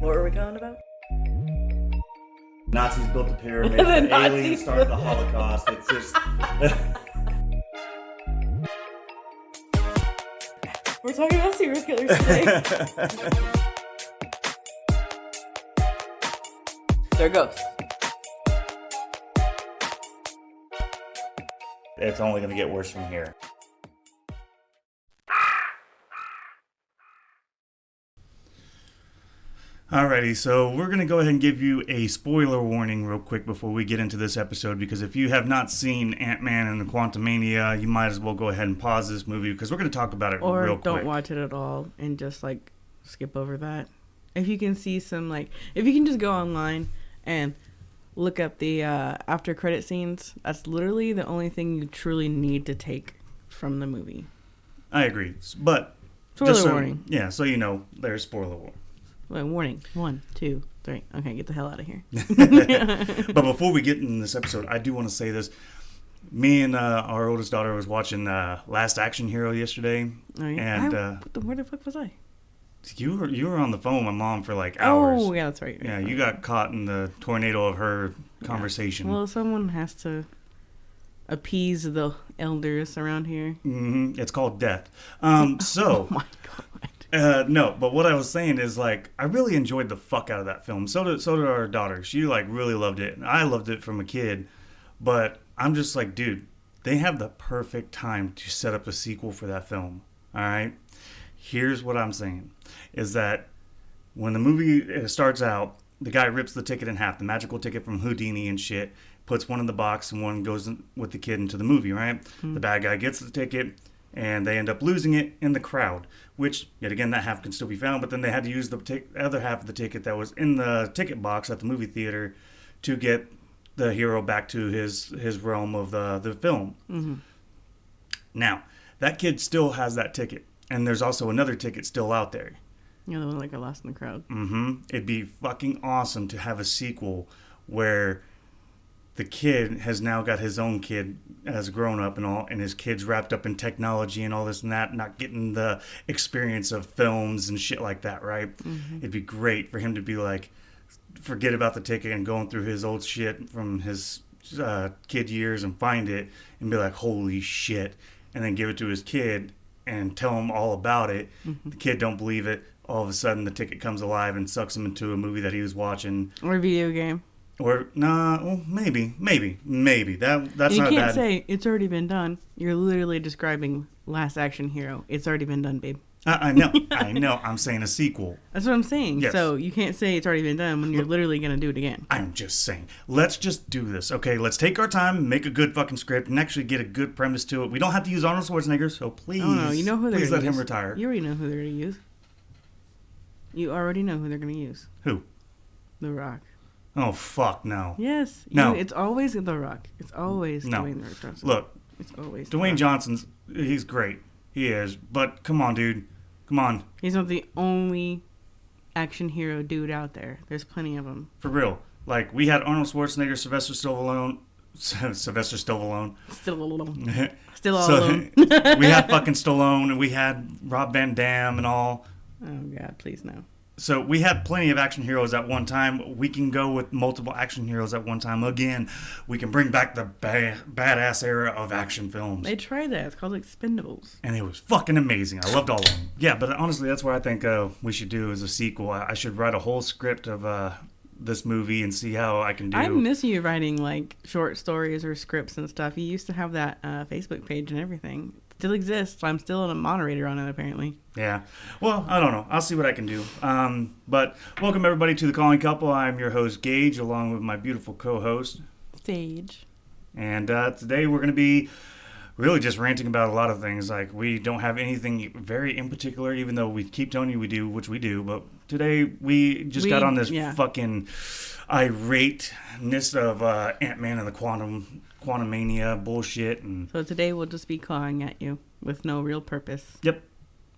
What were we going about? Nazis built the pyramids, the aliens started the Holocaust. It's just... We're talking about serial killers today. They're ghosts. It's only going to get worse from here. Alrighty, so we're going to go ahead and give you a spoiler warning real quick before we get into this episode, because if you have not seen Ant-Man and the Quantumania, you might as well go ahead and pause this movie, because we're going to talk about it real quick. Or don't watch it at all and just, skip over that. If you can see some, if you can just go online and look up the after credit scenes, that's literally the only thing you truly need to take from the movie. I agree, but... Spoiler warning. Yeah, so you know, there's spoiler warning. Wait, warning. 1, 2, 3. Okay, get the hell out of here. But before we get in this episode, I do want to say this. Me and our oldest daughter was watching Last Action Hero yesterday. Oh, yeah? And where the fuck was I? you were on the phone with my mom for hours. Oh, yeah, that's right. Yeah, you got caught in the tornado of her conversation. Well, someone has to appease the elders around here. Mm-hmm. It's called death. So... Oh, my God. No, but what I was saying is, I really enjoyed the fuck out of that film. So did our daughter. She, really loved it. And I loved it from a kid. But I'm just dude, they have the perfect time to set up a sequel for that film. All right? Here's what I'm saying. Is that when the movie starts out, the guy rips the ticket in half, the magical ticket from Houdini and shit, puts one in the box and one goes with the kid into the movie, right? Mm-hmm. The bad guy gets the ticket, and they end up losing it in the crowd, which, yet again, that half can still be found, but then they had to use the other half of the ticket that was in the ticket box at the movie theater to get the hero back to his realm of the film. Mm-hmm. Now, that kid still has that ticket, and there's also another ticket still out there. Yeah, the one got lost in the crowd. Mm-hmm. It'd be fucking awesome to have a sequel where... the kid has now got his own kid as a grown-up and all, and his kid's wrapped up in technology and all this and that, not getting the experience of films and shit like that, right? Mm-hmm. It'd be great for him to be forget about the ticket and going through his old shit from his kid years and find it and be like, holy shit, and then give it to his kid and tell him all about it. Mm-hmm. The kid don't believe it. All of a sudden, the ticket comes alive and sucks him into a movie that he was watching. Or a video game. Or, well, maybe. That's you not bad. You can't say, it's already been done. You're literally describing Last Action Hero. It's already been done, babe. I know. I'm saying a sequel. That's what I'm saying. Yes. So you can't say it's already been done when you're literally going to do it again. I'm just saying. Let's just do this, okay? Let's take our time, make a good fucking script, and actually get a good premise to it. We don't have to use Arnold Schwarzenegger, so please, oh, no, you know who they're please let use. him retire. You already know who they're going to use. You already know who they're going to use. Who? The Rock. Oh, fuck, no. Yes. No. It's always The Rock. It's always Dwayne The Rock Johnson. Look. It's always Dwayne Johnson's, he's great. He is. But come on, dude. Come on. He's not the only action hero dude out there. There's plenty of them. For real. We had Arnold Schwarzenegger, Sylvester Stallone. Still alone. We had fucking Stallone, and we had Rob Van Dam and all. Oh, God, please no. So we had plenty of action heroes at one time. We can go with multiple action heroes at one time. Again, we can bring back the badass era of action films. They tried that. It's called Expendables. And it was fucking amazing. I loved all of them. Yeah, but honestly, that's what I think we should do as a sequel. I should write a whole script of this movie and see how I can do. I miss you writing short stories or scripts and stuff. You used to have that Facebook page and everything. Still exists. I'm still a moderator on it, apparently. Yeah. Well, I don't know. I'll see what I can do. But welcome, everybody, to The Calling Couple. I'm your host, Gage, along with my beautiful co-host, Sage. And today we're going to be really just ranting about a lot of things. We don't have anything very in particular, even though we keep telling you we do, which we do. But today we got on this fucking irateness of Ant-Man and the Quantumania bullshit. And so today we'll just be clawing at you with no real purpose. Yep.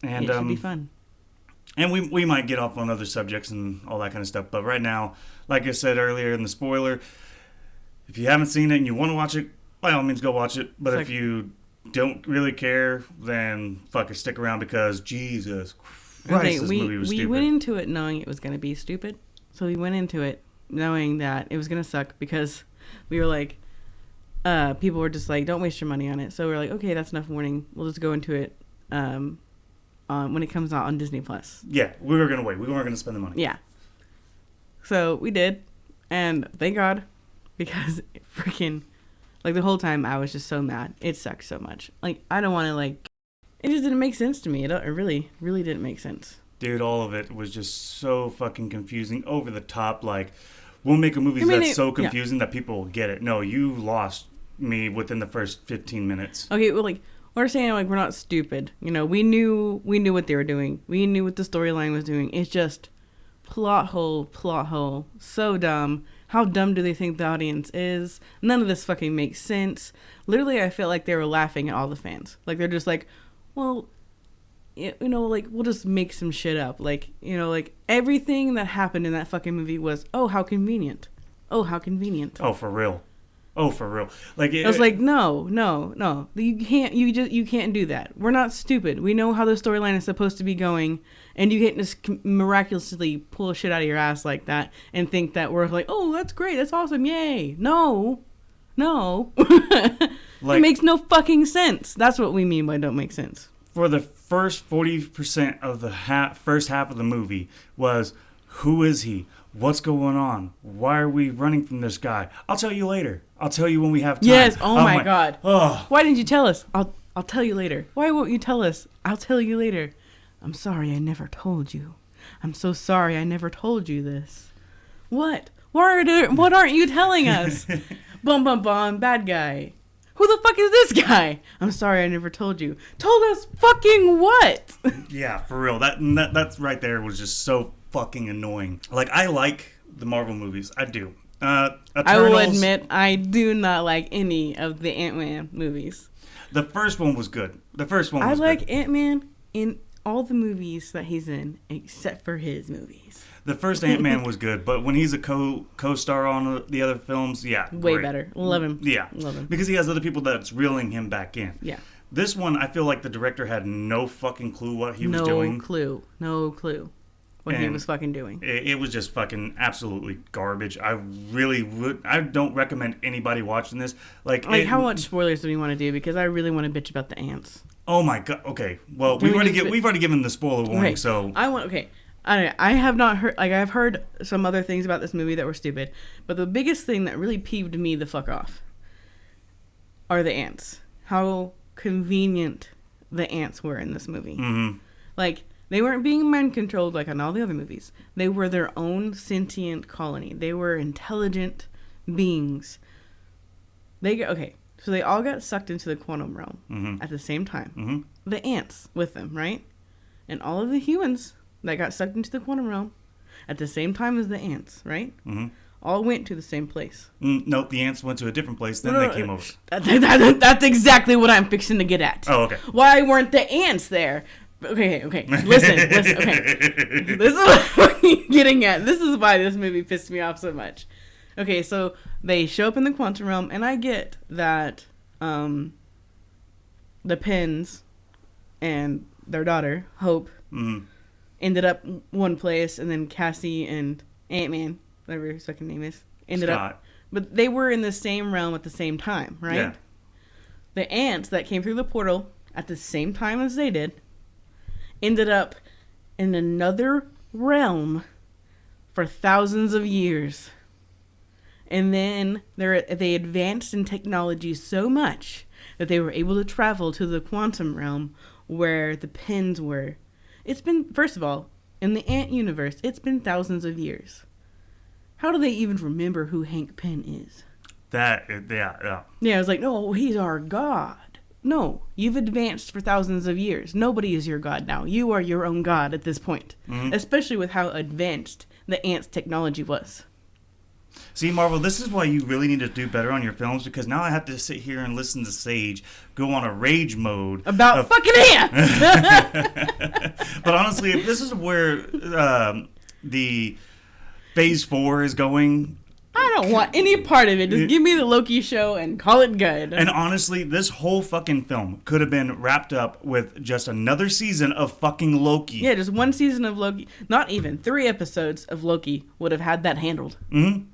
And it should be fun. And we might get off on other subjects and all that kind of stuff. But right now, like I said earlier in the spoiler, if you haven't seen it and you want to watch it, by all means go watch it. But if you don't really care, then fucking stick around, because Jesus Christ, this movie was we stupid. went into it knowing it was going to be stupid. So we went into it knowing that it was going to suck because we were like, people were just like, don't waste your money on it. So we were like, okay, that's enough warning. We'll just go into it when it comes out on Disney Plus. Yeah, we were going to wait. We weren't going to spend the money. Yeah. So we did. And thank God, because it freaking, like, the whole time I was just so mad. It sucked so much. Like, I don't want to, like, it just didn't make sense to me. It really, really didn't make sense. Dude, all of it was just so fucking confusing, over the top. Like, we'll make a movie that's so confusing that people will get it. No, you lost me within the first 15 minutes. Okay, well, like, we're saying, like, we're not stupid. You know, we knew what they were doing. We knew what the storyline was doing. It's just plot hole. So dumb. How dumb do they think the audience is? None of this fucking makes sense. Literally, I feel like they were laughing at all the fans. Like, they're just like, well, you know, like, we'll just make some shit up. Like, you know, like, everything that happened in that fucking movie was, oh, how convenient. Oh, how convenient. Oh, for real. Like, I was like, no. You can't do that. We're not stupid. We know how the storyline is supposed to be going, and you can't just miraculously pull shit out of your ass like that and think that we're like, oh, that's great, that's awesome, yay. No. It makes no fucking sense. That's what we mean by don't make sense. For the first 40% of the first half of the movie was, who is he? What's going on? Why are we running from this guy? I'll tell you later. I'll tell you when we have time. Yes. Oh my God. Oh. Why didn't you tell us? I'll tell you later. Why won't you tell us? I'll tell you later. I'm sorry I never told you. I'm so sorry I never told you this. What? What aren't you telling us? Bum bum bum. Bad guy. Who the fuck is this guy? I'm sorry I never told you. Told us fucking what? Yeah, for real. That's right there was just so fucking annoying. Like, I like the Marvel movies. I do. Eternals, I will admit, I do not like any of the Ant-Man movies. The first one was good. I like Ant-Man in all the movies that he's in, except for his movies. The first Ant-Man was good, but when he's a co-star on the other films, yeah. Way great. better. Love him. Yeah. Love him. Because he has other people that's reeling him back in. Yeah. This one, I feel like the director had no fucking clue what he was doing. No clue what he was fucking doing. It was just fucking absolutely garbage. I don't recommend anybody watching this. Like how much spoilers do we want to do? Because I really want to bitch about the ants. Oh my God. Okay. Well, we've already given the spoiler warning, okay. so I have not heard, like, I've heard some other things about this movie that were stupid, but the biggest thing that really peeved me the fuck off are the ants. How convenient the ants were in this movie. Mm-hmm. Like, they weren't being mind controlled like on all the other movies. They were their own sentient colony. They were intelligent beings. So they all got sucked into the quantum realm at the same time. Mm-hmm. The ants with them, right? And all of the humans that got sucked into the quantum realm at the same time as the ants, right? Mm-hmm. All went to the same place. Nope, the ants went to a different place, then they came over. That's exactly what I'm fixing to get at. Oh, okay. Why weren't the ants there? Okay. Listen, okay. This is what I'm getting at. This is why this movie pissed me off so much. Okay, so they show up in the quantum realm, and I get that the Pins and their daughter, Hope, ended up one place, and then Cassie and Ant-Man, whatever his fucking name is, ended up. But they were in the same realm at the same time, right? Yeah. The ants that came through the portal at the same time as they did ended up in another realm for thousands of years. And then they advanced in technology so much that they were able to travel to the quantum realm where the Pins were. It's been, first of all, in the ant universe, it's been thousands of years. How do they even remember who Hank Pym is? Yeah. Yeah, I was like, no, he's our god. No, you've advanced for thousands of years. Nobody is your god now. You are your own god at this point. Especially with how advanced the ants' technology was. See, Marvel, this is why you really need to do better on your films, because now I have to sit here and listen to Sage go on a rage mode about fucking ants. But honestly, if this is where the Phase 4 is going, I don't want any part of it. Just give me the Loki show and call it good. And honestly, this whole fucking film could have been wrapped up with just another season of fucking Loki. Yeah, just one season of Loki. Not even 3 episodes of Loki would have had that handled. Mm-hmm.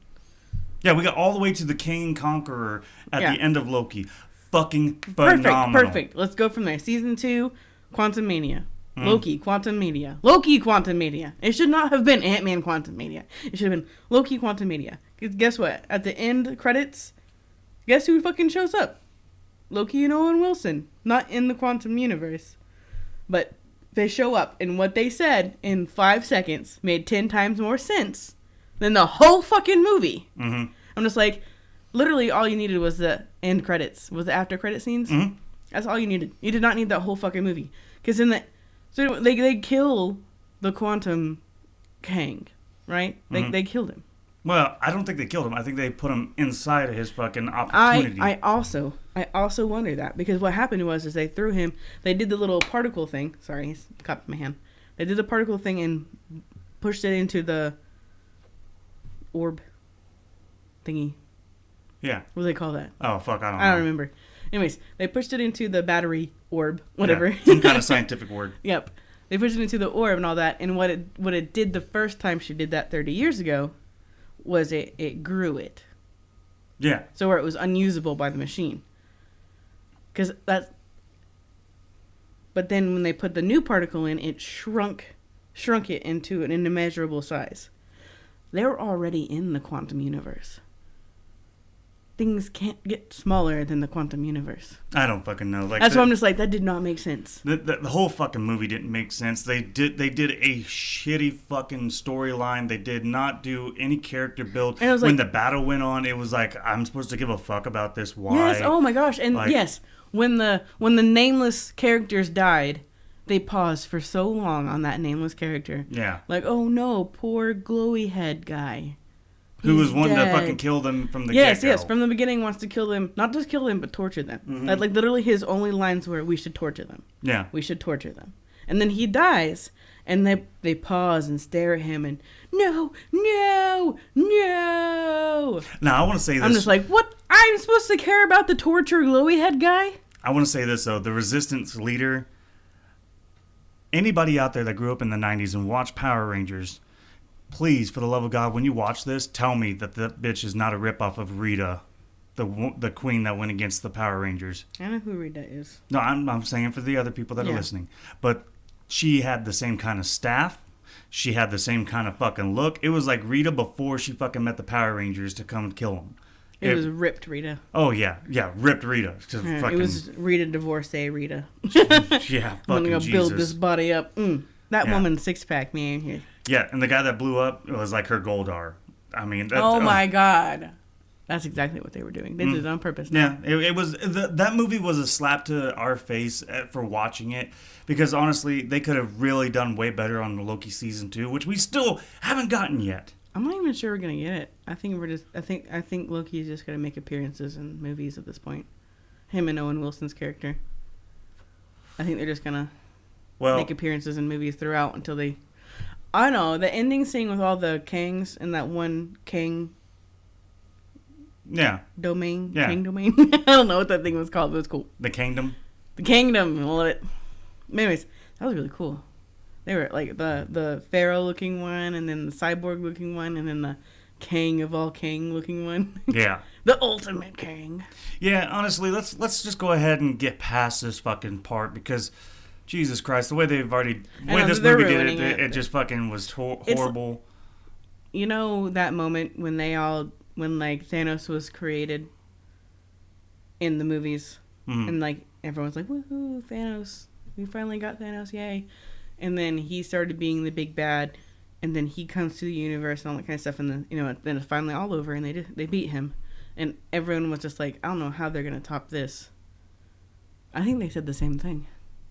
Yeah, we got all the way to the King Conqueror at the end of Loki. Fucking phenomenal. Perfect. Let's go from there. Season 2, Quantum Mania. Loki, Quantum Media. Loki, Quantum Media. It should not have been Ant-Man, Quantum Media. It should have been Loki, Quantum Media. Because guess what? At the end credits, guess who fucking shows up? Loki and Owen Wilson. Not in the Quantum Universe. But they show up, and what they said in 5 seconds made 10 times more sense than the whole fucking movie. Mm-hmm. I'm just like, literally all you needed was the end credits. Was the after credit scenes? Mm-hmm. That's all you needed. You did not need that whole fucking movie. Because in the... So they kill the Quantum Kang, right? They killed him. Well, I don't think they killed him. I think they put him inside of his fucking opportunity. I also wonder that, because what happened was they threw him. They did the little particle thing. Sorry, he's caught my hand. They did the particle thing and pushed it into the orb thingy. Yeah. What do they call that? Oh fuck, I don't know. I don't remember. Anyways, they pushed it into the battery orb, whatever. Yeah, some kind of scientific word. Yep. They pushed it into the orb and all that. And what it did the first time she did that 30 years ago was it grew it. Yeah. So where it was unusable by the machine. But then when they put the new particle in, it shrunk it into an immeasurable size. They're already in the quantum universe. Things can't get smaller than the quantum universe. I don't fucking know. Like that's why I'm just like, that did not make sense. The whole fucking movie didn't make sense. They did a shitty fucking storyline. They did not do any character build. And it was when the battle went on, it was like, I'm supposed to give a fuck about this. Why? Yes. Oh my gosh. And yes, when the nameless characters died, they paused for so long on that nameless character. Yeah. Like, oh no, poor glowy head guy. Who was one to fucking kill them from the get-go. Yes, from the beginning wants to kill them. Not just kill them, but torture them. Mm-hmm. Like literally his only lines were, we should torture them. Yeah. We should torture them. And then he dies, and they pause and stare at him and, no. Now, I want to say this. I'm just like, what? I'm supposed to care about the torture glowy head guy? I want to say this, though. The Resistance leader, anybody out there that grew up in the 90s and watched Power Rangers, please, for the love of God, when you watch this, tell me that bitch is not a ripoff of Rita, the queen that went against the Power Rangers. I don't know who Rita is. No, I'm saying for the other people that are listening. But she had the same kind of staff. She had the same kind of fucking look. It was like Rita before she fucking met the Power Rangers to come and kill them. It was ripped Rita. Oh, yeah, ripped Rita. It was Rita divorcee Rita. Yeah, fucking I'm gonna Jesus. build this body up. That woman's six-pack, man. Yeah, and the guy that blew up was like her Goldar. I mean... my God. That's exactly what they were doing. They did it on purpose. Yeah, it was... that movie was a slap to our face for watching it. Because honestly, they could have really done way better on the Loki Season 2, which we still haven't gotten yet. I'm not even sure we're going to get it. I think Loki is just going to make appearances in movies at this point. Him and Owen Wilson's character. I think they're just going to make appearances in movies throughout until they... I know, the ending scene with all the Kangs and that one Kang domain. Yeah. Kang domain. I don't know what that thing was called, but it was cool. The Kingdom? The Kingdom. I love it. Anyways, that was really cool. They were like the Pharaoh looking one, and then the cyborg looking one, and then the Kang of all Kang looking one. Yeah. The ultimate Kang. Yeah, honestly, let's just go ahead and get past this fucking part because... Jesus Christ, the way this movie did it just fucking was horrible. You know that moment when like Thanos was created in the movies, and like everyone's like, woohoo, Thanos, we finally got Thanos, yay. And then he started being the big bad, and then he comes to the universe and all that kind of stuff, and then, then it's finally all over, and they beat him. And everyone was just like, I don't know how they're going to top this. I think they said the same thing.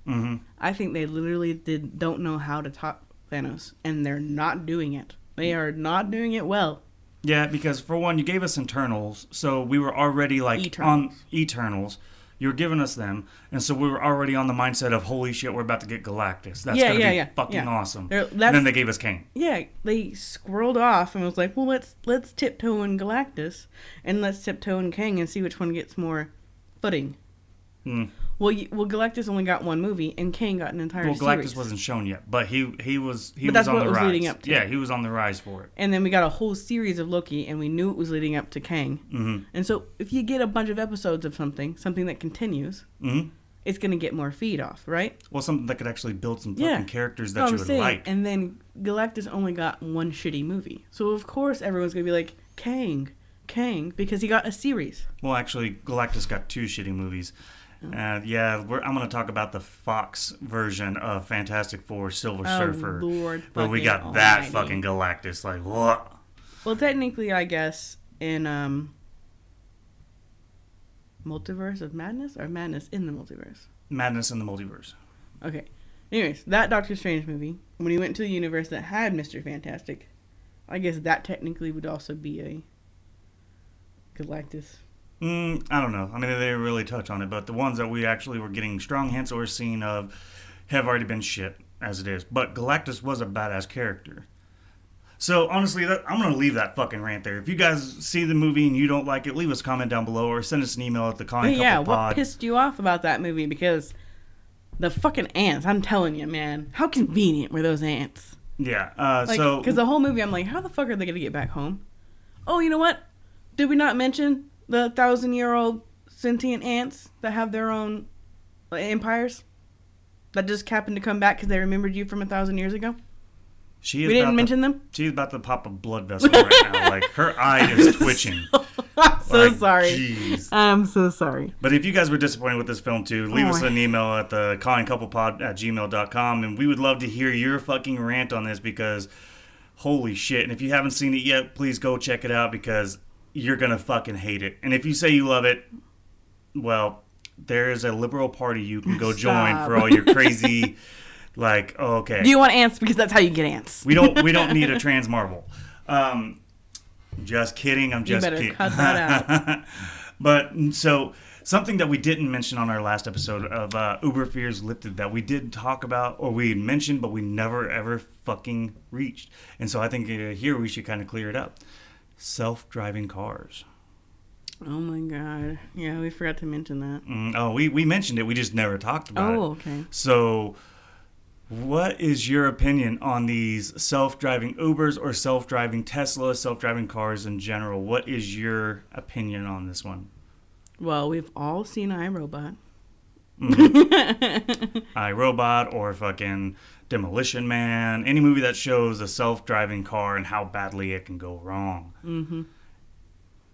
Mm-hmm. I think they literally don't know how to top Thanos, and they're not doing it. They are not doing it well. Yeah, because for one, you gave us Eternals, so we were already like on Eternals. You're giving us them, and so we were already on the mindset of holy shit, we're about to get Galactus. That's Yeah, gonna yeah, be fucking yeah. awesome. There- And that's- then they gave us Kang. Yeah, they squirred off and was like, well, let's tiptoe in Galactus and let's tiptoe in Kang and see which one gets more footing. Hmm. Well, Galactus only got one movie and Kang got an entire Well, series. Galactus wasn't shown yet, but he was But that's on what the it was rise. leading up to. Yeah, he was on the rise for it. And then we got a whole series of Loki, and we knew it was leading up to Kang. Mm-hmm. And so, if you get a bunch of episodes of something that continues, Mm-hmm. it's going to get more feed off, right? Well, something that could actually build some fucking Yeah. characters That's that what you I'm would saying. like. And then Galactus only got one shitty movie. So, of course, everyone's going to be like, Kang, because he got a series. Well, actually, Galactus got 2 shitty movies. Yeah, I'm going to talk about the Fox version of Fantastic Four Silver Surfer. Lord where we fucking got that almighty. fucking Galactus. Like, what? Well, technically, I guess, in Multiverse of Madness or Madness in the Multiverse? Madness in the Multiverse. Okay. Anyways, that Doctor Strange movie, when he went to the universe that had Mr. Fantastic, I guess that technically would also be a Galactus. I don't know. I mean, they didn't really touch on it, but the ones that we actually were getting strong hints or seen of have already been shit as it is. But Galactus was a badass character. So, honestly, I'm going to leave that fucking rant there. If you guys see the movie and you don't like it, leave us a comment down below or send us an email at the Calling Yeah, Couple what Pod. pissed you off about that movie? Because the fucking ants, I'm telling you, man. How convenient were those ants? Yeah, Because the whole movie, I'm like, how the fuck are they going to get back home? Oh, you know what? Did we not mention the 1,000-year-old sentient ants that have their own empires? That just happened to come back because they remembered you from 1,000 years ago? we We didn't mention them? She's about to pop a blood vessel right now. Like, her eye is twitching. I'm so Like, sorry. Jeez. I'm so sorry. But if you guys were disappointed with this film too, leave us Oh. an email at the callingcouplepod@gmail.com, and we would love to hear your fucking rant on this because holy shit. And if you haven't seen it yet, please go check it out because you're gonna fucking hate it. And if you say you love it, well, there is a liberal party you can go join Stop. for all your crazy like, oh, okay. Do you want ants? Because that's how you get ants. We don't need a trans Marvel. Just kidding. I'm just better kidding. cut that out. But so something that we didn't mention on our last episode of Uber Fears Lifted that we did talk about or we mentioned but we never ever fucking reached. And so I think here we should kind of clear it up. Self-driving cars. Oh my god. Yeah, we forgot to mention that. We mentioned it. We just never talked about it. Oh, okay. So what is your opinion on these self-driving Ubers or self-driving Teslas, self-driving cars in general? What is your opinion on this one? Well, we've all seen iRobot. iRobot or fucking Demolition Man. Any movie that shows a self-driving car and how badly it can go wrong. Mm-hmm.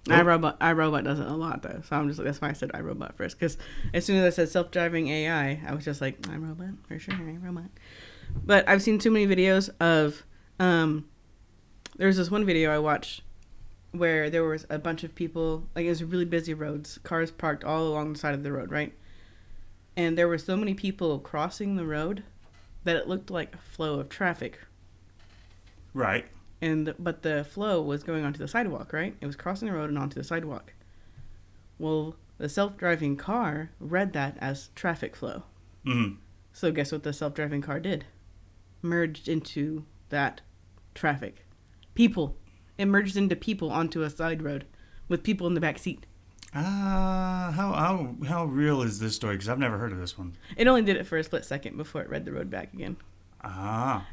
Oh. iRobot does it a lot though, so that's why I said iRobot first. Because as soon as I said self-driving AI, I was just like iRobot for sure, iRobot. But I've seen too many videos of. There's this one video I watched where there was a bunch of people, like it was really busy roads, cars parked all along the side of the road, right? And there were so many people crossing the road that it looked like a flow of traffic. Right. But the flow was going onto the sidewalk, right? It was crossing the road and onto the sidewalk. Well, the self-driving car read that as traffic flow. Mm-hmm. So guess what the self-driving car did? Merged into that traffic. People. It merged into people onto a side road with people in the back seat. How real is this story? Because I've never heard of this one. It only did it for a split second before it read the road back again. I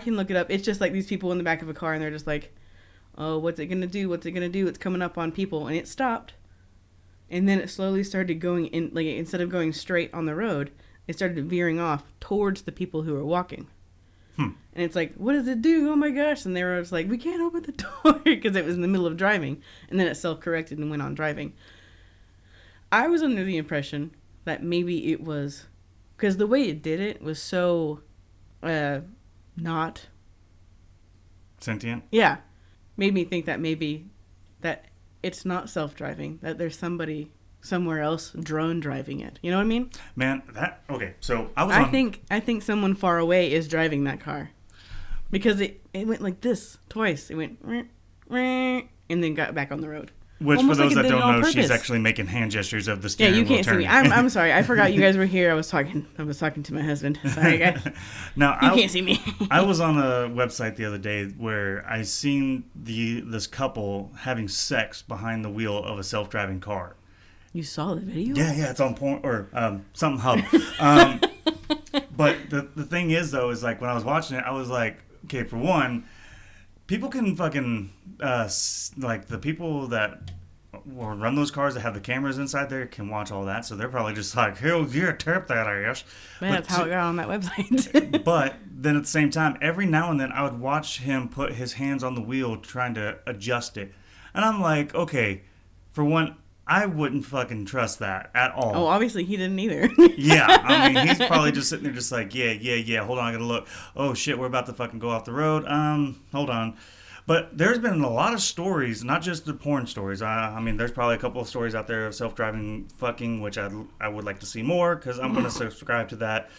can look it up. It's just like these people in the back of a car and they're just like, oh, what's it going to do? What's it going to do? It's coming up on people. And it stopped. And then it slowly started going in, like instead of going straight on the road, it started veering off towards the people who were walking. And it's like, what does it do? Oh my gosh. And they were just like, we can't open the door because it was in the middle of driving. And then it self-corrected and went on driving. I was under the impression that maybe it was, because the way it did it was so not Sentient? Yeah. Made me think that maybe that it's not self-driving, that there's somebody somewhere else drone driving it. You know what I mean? Man, okay. So I think someone far away is driving that car. Because it went like this twice. It went and then got back on the road. Which, Almost for like those it that did it don't on know, she's purpose. actually making hand gestures of the Yeah, steering you wheel can't see me. turning. I'm sorry. I forgot you guys were here. I was talking to my husband. Sorry, guys. Now, You can't see me. I was on a website the other day where I seen this couple having sex behind the wheel of a self-driving car. You saw the video? Yeah, it's on porn or something hub. But the thing is though, is like when I was watching it, I was like, okay, for one, people can fucking like the people that run those cars that have the cameras inside there can watch all that, so they're probably just like, hell yeah, tap that ass. Man, that's how it got on that website. But then at the same time, every now and then I would watch him put his hands on the wheel trying to adjust it. And I'm like, okay, for one, I wouldn't fucking trust that at all. Oh, obviously he didn't either. Yeah, I mean, he's probably just sitting there just like, yeah, hold on, I gotta look. Oh shit, we're about to fucking go off the road. Hold on. But there's been a lot of stories, not just the porn stories. I mean, there's probably a couple of stories out there of self-driving fucking, which I would like to see more, because I'm going to subscribe to that.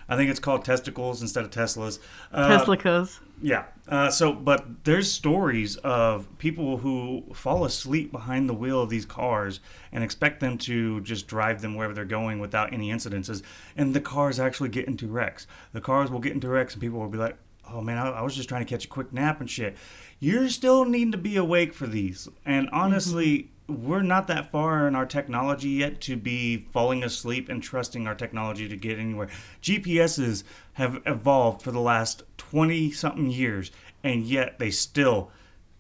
I think it's called testicles instead of Teslas. Teslicos. Yeah. But there's stories of people who fall asleep behind the wheel of these cars and expect them to just drive them wherever they're going without any incidences. And the cars actually get into wrecks. The cars will get into wrecks and people will be like, oh man, I was just trying to catch a quick nap and shit. You're still needing to be awake for these. And honestly, we're not that far in our technology yet to be falling asleep and trusting our technology to get anywhere. GPSs have evolved for the last 20-something years, and yet they still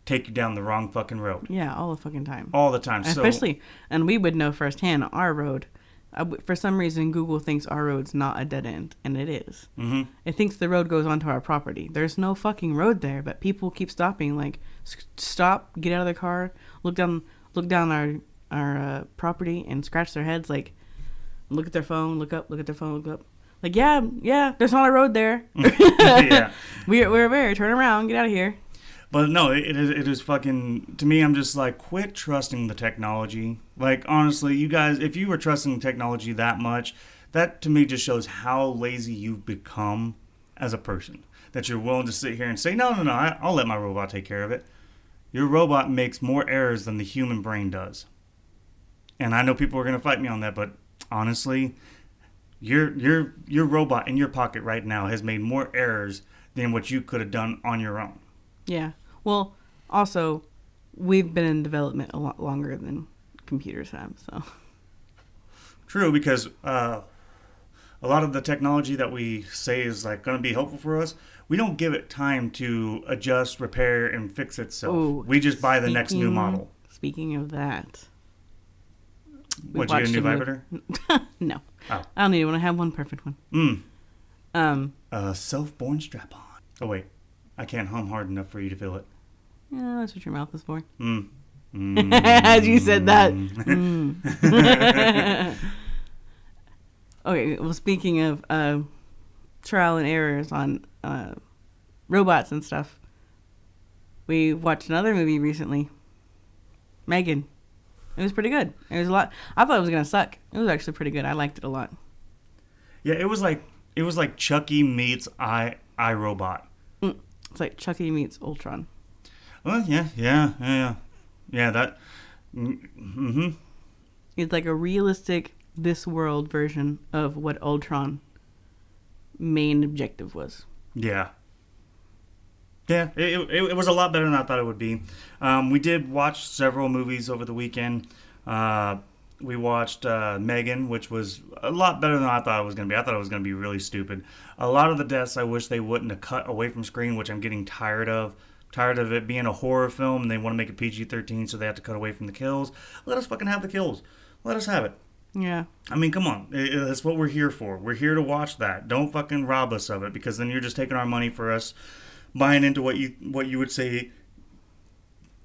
take you down the wrong fucking road. Yeah, all the fucking time. All the time. Especially, and we would know firsthand, our road. For some reason, Google thinks our road's not a dead end, and it is. Mm-hmm. It thinks the road goes onto our property. There's no fucking road there, but people keep stopping. Like, stop, get out of their car, look down our property, and scratch their heads. Like, look at their phone, look up, look at their phone, look up. Like, yeah, there's not a road there. Yeah. We're there. Turn around, get out of here. But no, it is fucking, to me, I'm just like, quit trusting the technology. Like, honestly, you guys, if you were trusting technology that much, that to me just shows how lazy you've become as a person. That you're willing to sit here and say, no, I'll let my robot take care of it. Your robot makes more errors than the human brain does. And I know people are going to fight me on that, but honestly, your robot in your pocket right now has made more errors than what you could have done on your own. Yeah. Well, also, we've been in development a lot longer than computers have, so. True, because a lot of the technology that we say is like going to be helpful for us, we don't give it time to adjust, repair, and fix itself. Ooh, we just buy the next new model. Speaking of that. What, you get a new vibrator? No. Oh. I don't need one. I have one perfect one. A self-born strap-on. Oh, wait. I can't hum hard enough for you to feel it. Yeah, that's what your mouth is for. As you said that. Okay, well, speaking of trial and errors on robots and stuff, we watched another movie recently, Megan. It was pretty good. It was a lot. I thought it was gonna suck. It was actually pretty good. I liked it a lot. Yeah, it was like Chucky meets iRobot. It's like Chucky meets Ultron. Well, yeah. That. Mm-hmm. It's like a realistic, this world version of what Ultron main objective was. Yeah. Yeah, it was a lot better than I thought it would be. We did watch several movies over the weekend. We watched Megan, which was a lot better than I thought it was going to be. I thought it was going to be really stupid. A lot of the deaths I wish they wouldn't have cut away from screen, which I'm getting tired of. Tired of it being a horror film, and they want to make it PG-13, so they have to cut away from the kills. Let us fucking have the kills. Let us have it. Yeah. I mean, come on. That's what we're here for. We're here to watch that. Don't fucking rob us of it, because then you're just taking our money for us buying into what you would say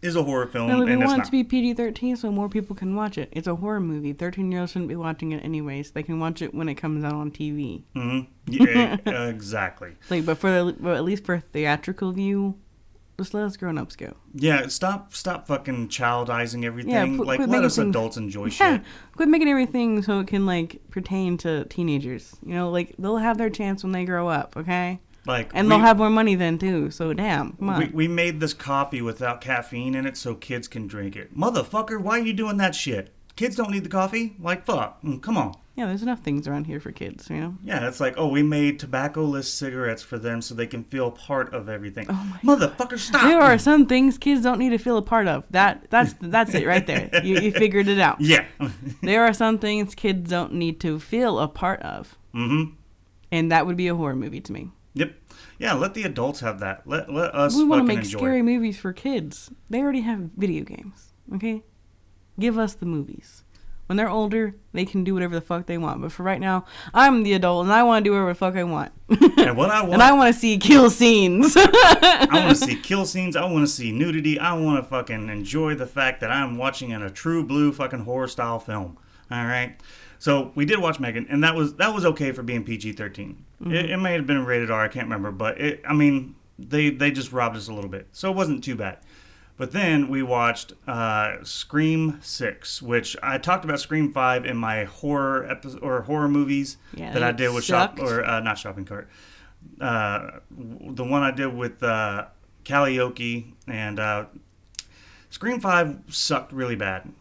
is a horror film, No, we and it's want it not. to be PG-13 so more people can watch it. It's a horror movie. 13-year-olds shouldn't be watching it anyways. They can watch it when it comes out on TV. Mm-hmm. Yeah, exactly. Like, but at least for theatrical view, just let us grown-ups go. Yeah, stop fucking childizing everything. Yeah, like, quit let making us things- adults enjoy Yeah, shit. quit making everything so it can, like, pertain to teenagers. You know, like, they'll have their chance when they grow up, okay? Like, And they'll have more money then, too. So, damn. Come on. we made this coffee without caffeine in it so kids can drink it. Motherfucker, why are you doing that shit? Kids don't need the coffee? Like, fuck. Come on. Yeah, there's enough things around here for kids, you know? Yeah, it's like, oh, we made tobacco-less cigarettes for them so they can feel part of everything. Oh my Motherfucker, stop! There are some things kids don't need to feel a part of. That's it right there. You figured it out. Yeah. There are some things kids don't need to feel a part of. Mm-hmm. And that would be a horror movie to me. Yep. Yeah, let the adults have that. Let us We want to fucking make enjoy scary it. movies for kids. They already have video games, okay? Give us the movies. When they're older, they can do whatever the fuck they want. But for right now, I'm the adult and I want to do whatever the fuck I want. And what I want... And I want to see kill scenes. I want to see kill scenes. I want to see nudity. I want to fucking enjoy the fact that I'm watching in a true blue fucking horror style film. All right? So we did watch Megan, and that was okay for being PG-13. Mm-hmm. It may have been rated R, I can't remember, but they just robbed us a little bit, so it wasn't too bad. But then we watched Scream 6, which I talked about Scream 5 in my horror horror movies that I did with not Shopping Cart. The one I did with Karaoke, and Scream 5 sucked really bad.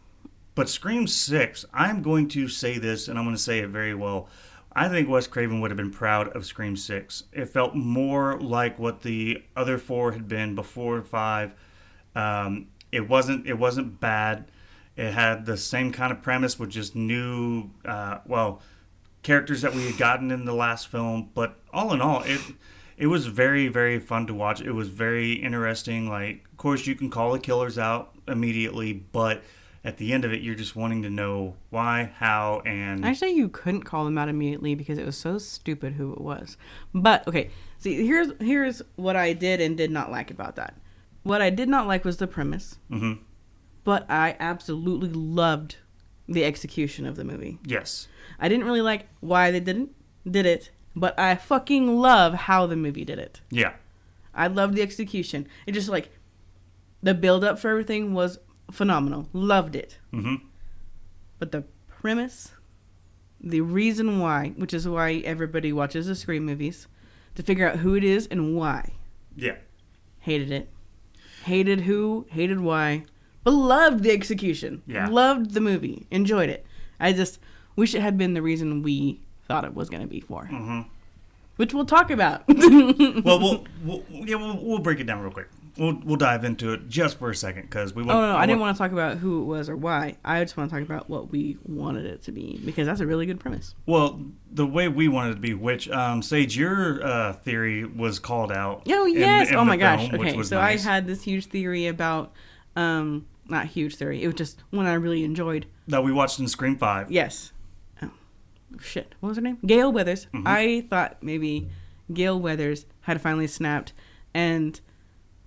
But Scream 6, I'm going to say this, and I'm going to say it very well. I think Wes Craven would have been proud of Scream 6. It felt more like what the other 4 had been before 5. It wasn't bad. It had the same kind of premise with just new, characters that we had gotten in the last film. But all in all, it was very, very fun to watch. It was very interesting. Like, of course, you can call the killers out immediately, but at the end of it, you're just wanting to know why, how, and... Actually, you couldn't call them out immediately because it was so stupid who it was. But, okay, see, here's what I did and did not like about that. What I did not like was the premise. Mm-hmm. But I absolutely loved the execution of the movie. Yes. I didn't really like why they did it, but I fucking love how the movie did it. Yeah. I loved the execution. It just, like, the build-up for everything was phenomenal. Loved it. Mm-hmm. But the premise, the reason why, which is why everybody watches the Scream movies, to figure out who it is and why. Yeah. Hated it. Hated who, hated why, but loved the execution. Yeah. Loved the movie. Enjoyed it. I just wish it had been the reason we thought it was going to be for. Mm-hmm. Which we'll talk about. Well, we'll break it down real quick. We'll dive into it just for a second because we. I didn't want to talk about who it was or why. I just want to talk about what we wanted it to be because that's a really good premise. Well, the way we wanted it to be, which Sage, your theory was called out. Oh yes! In oh my the gosh! film, Okay, so nice. I had this huge theory about, not huge theory. It was just one I really enjoyed. That we watched in Scream 5. Yes. Oh, shit. What was her name? Gail Weathers. Mm-hmm. I thought maybe Gail Weathers had finally snapped and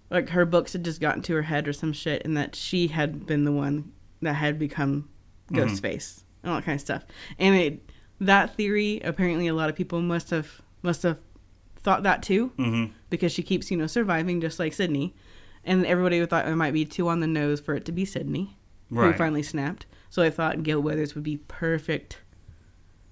like her books had just gotten to her head or some shit and that she had been the one that had become Ghostface and all that kind of stuff. And that theory, apparently a lot of people must have thought that too because she keeps, surviving just like Sydney. And everybody thought it might be too on the nose for it to be Sydney, who finally snapped. So I thought Gail Weathers would be perfect.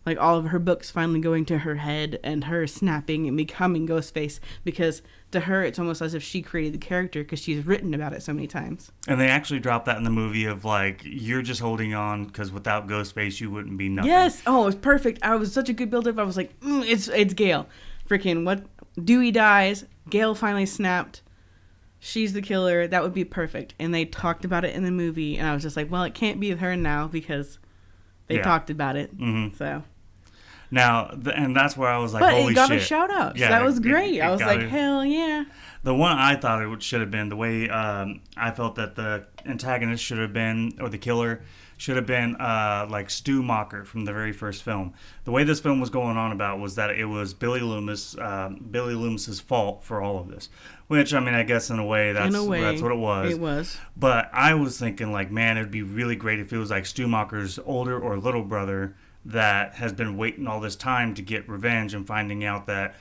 Like all of her books finally going to her head and her snapping and becoming Ghostface. Because to her, it's almost as if she created the character because she's written about it so many times. And they actually dropped that in the movie of like, you're just holding on because without Ghostface, you wouldn't be nothing. Yes. Oh, it was perfect. I was such a good build-up. I was like, it's Gail. Freaking what? Dewey dies. Gail finally snapped. She's the killer. That would be perfect. And they talked about it in the movie. And I was just like, well, it can't be her now because they talked about it. Mm-hmm. So. Now, and that's where I was like, but holy shit. But it got a shout out. Yeah, so that was great. I was like, hell yeah. The one I thought it should have been, the way I felt that the antagonist should have been, or the killer should have been like Stu Macher from the very first film. The way this film was going on about was that it was Billy Loomis's fault for all of this. Which, I mean, I guess in a way that's what it was. It was. But I was thinking like, man, it would be really great if it was like Stu Macher's older or little brother that has been waiting all this time to get revenge and finding out that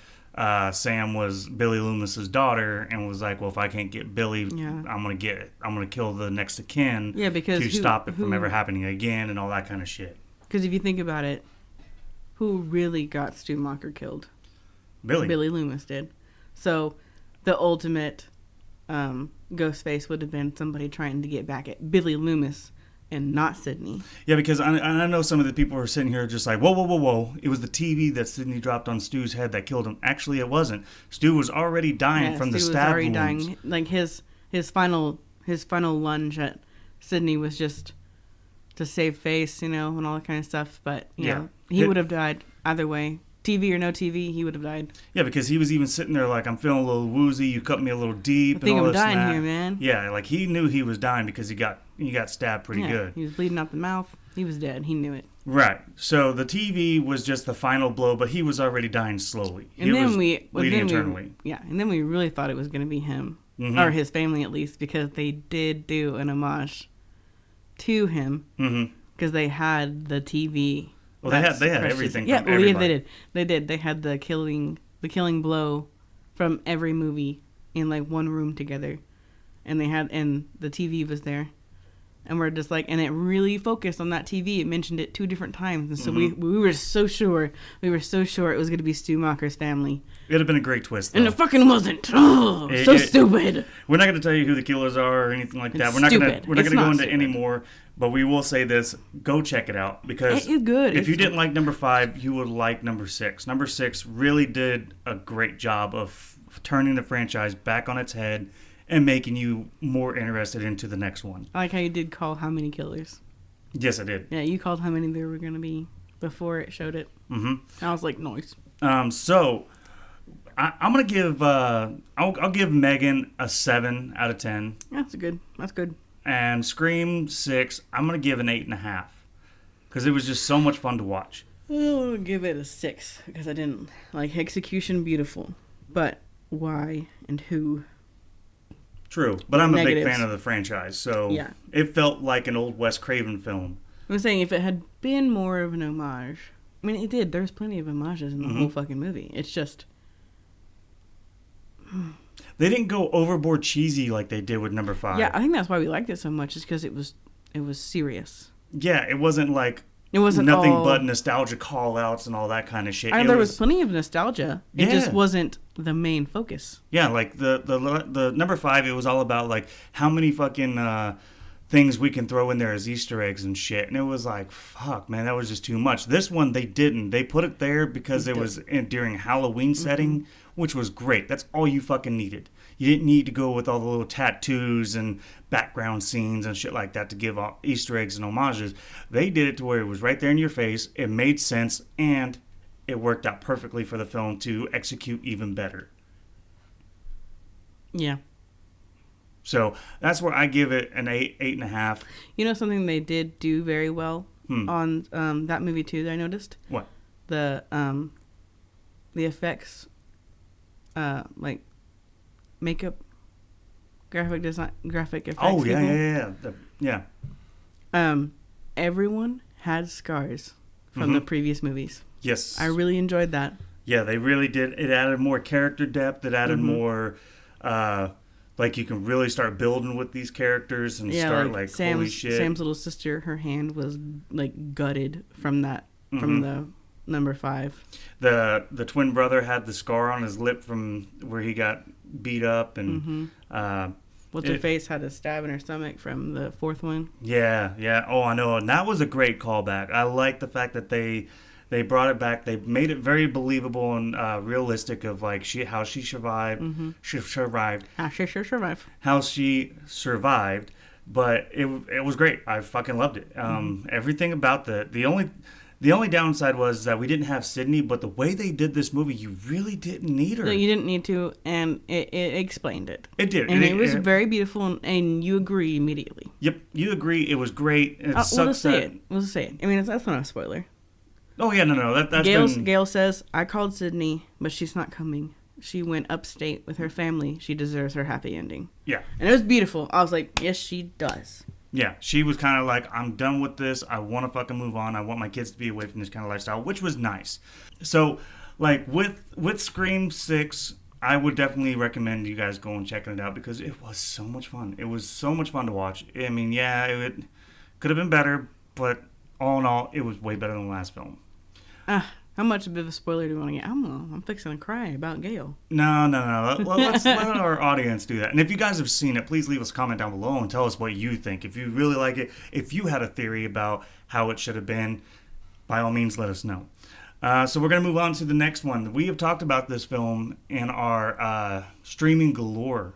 Sam was Billy Loomis's daughter and was like, well, if I can't get Billy, I'm gonna kill the next of kin to stop it from ever happening again and all that kind of shit. Because if you think about it, who really got Stu Macher killed? Billy Loomis did. So the ultimate Ghostface would have been somebody trying to get back at Billy Loomis and not Sidney. Yeah, because I know some of the people are sitting here just like, whoa, whoa, whoa, whoa. It was the TV that Sidney dropped on Stu's head that killed him. Actually, it wasn't. Stu was already dying from the Stu stab was already wounds. dying. Like his final lunge at Sidney was just to save face, and all that kind of stuff. But he would have died either way. TV or no TV, he would have died. Yeah, because he was even sitting there like, I'm feeling a little woozy. You cut me a little deep. I think and all I'm this dying and that. here, man. Yeah, like he knew he was dying because he got stabbed pretty good. He was bleeding out the mouth. He was dead. He knew it. Right. So the TV was just the final blow, but he was already dying slowly. And then bleeding internally. And then we really thought it was going to be him, Mm-hmm. or his family at least, because they did do an homage to him, because they had the TV. Well, they had everything. Yeah, from everybody. they did. They had the killing blow from every movie in like one room together, and the TV was there. And we're just like, and it really focused on that TV. It mentioned it 2 different times. And so we were so sure. We were so sure it was going to be Stu Macher's family. It'd have been a great twist, though. And it fucking wasn't. Oh, stupid. We're not going to tell you who the killers are or anything like that. It's We're not stupid. going to go into stupid. any more. But we will say this. Go check it out. Because It is good. if you didn't like number 5, you would like number 6. Number 6 really did a great job of turning the franchise back on its head and making you more interested into the next one. I like how you did call how many killers. Yes, I did. Yeah, you called how many there were going to be before it showed it. Mm-hmm. I was like, nice. So I'm gonna give I'll give Megan a 7 out of 10. That's good. And Scream 6, I'm gonna give an 8.5 because it was just so much fun to watch. I'll give it a 6 because I didn't like execution beautiful, but why and who? True, but I'm a big Negatives. fan of the franchise, so Yeah. it felt like an old Wes Craven film. I'm saying if it had been more of an homage, I mean it did. There's plenty of homages in the whole fucking movie. It's just They didn't go overboard cheesy like they did with number 5. yeah. I think that's why we liked it so much is because it was serious. Yeah, it wasn't like It wasn't nothing all, but nostalgia call outs and all that kind of shit. And there was plenty of nostalgia. It Yeah. just wasn't the main focus. Yeah, like the number 5, it was all about like how many fucking things we can throw in there as Easter eggs and shit, and it was like, fuck, man, that was just too much. This one they didn't. They put it there because it was during Halloween setting, which was great. That's all you fucking needed. You didn't need to go with all the little tattoos and background scenes and shit like that to give Easter eggs and homages. They did it to where it was right there in your face. It made sense, and it worked out perfectly for the film to execute even better. Yeah. So that's where I give it an 8.5. You know something they did do very well on that movie too that I noticed? What? The effects, like makeup, graphic effects. Oh, yeah, people. yeah. Everyone had scars from the previous movies. Yes. I really enjoyed that. Yeah, they really did. It added more character depth. It added more, like you can really start building with these characters and start like holy shit. Sam's little sister, her hand was like gutted from that, from the number 5. The twin brother had the scar on his lip from where he got beat up, and What's her face had a stab in her stomach from the 4th one. yeah. Oh, I know, and that was a great callback. I like the fact that they brought it back. They made it very believable and realistic of like how she survived. She survived. How she survived. But it was great. I fucking loved it. Everything about the only downside was that we didn't have Sydney. But the way they did this movie, you really didn't need her. No, you didn't need to, and it explained it. It did, and it was very beautiful, and you agree immediately. Yep, you agree. It was great. It We'll sucks just say that. it. We'll just say it. I mean, that's not a spoiler. Oh yeah, no. That's Gail says, I called Sydney, but she's not coming. She went upstate with her family. She deserves her happy ending. Yeah. And it was beautiful. I was like, yes, she does. Yeah, she was kind of like, I'm done with this. I want to fucking move on. I want my kids to be away from this kind of lifestyle, which was nice. So, like, with Scream 6, I would definitely recommend you guys go and checking it out because it was so much fun. It was so much fun to watch. I mean, yeah, it could have been better, but all in all, it was way better than the last film. How much of a spoiler do we want to get? I don't know. I'm fixing to cry about Gale. No. Let's let our audience do that. And if you guys have seen it, please leave us a comment down below and tell us what you think. If you really like it, if you had a theory about how it should have been, by all means, let us know. So we're going to move on to the next one. We have talked about this film in our Streaming Galore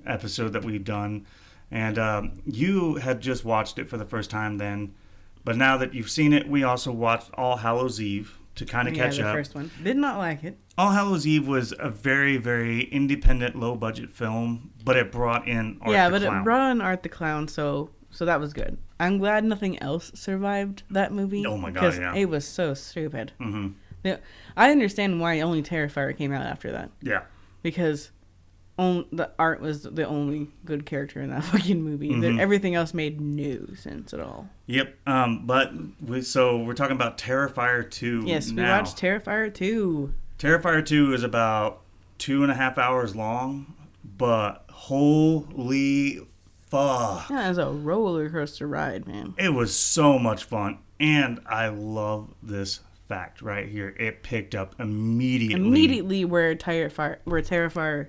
episode that we've done. And you had just watched it for the first time then. But now that you've seen it, we also watched All Hallows Eve to kind of catch the up. first one. Did not like it. All Hallows Eve was a very, very independent, low-budget film, but it brought in Art the Clown. It brought in Art the Clown, so that was good. I'm glad nothing else survived that movie. Oh my God, because yeah. it was so stupid. Mm-hmm. I understand why only Terrifier came out after that. Yeah. Because the Art was the only good character in that fucking movie. Mm-hmm. Everything else made no sense at all. Yep. So we're talking about Terrifier 2 Yes, now. we watched Terrifier 2. Terrifier 2 is about 2.5 hours long, but holy fuck. Yeah, it was a roller coaster ride, man. It was so much fun. And I love this fact right here. It picked up immediately. Immediately where Terrifier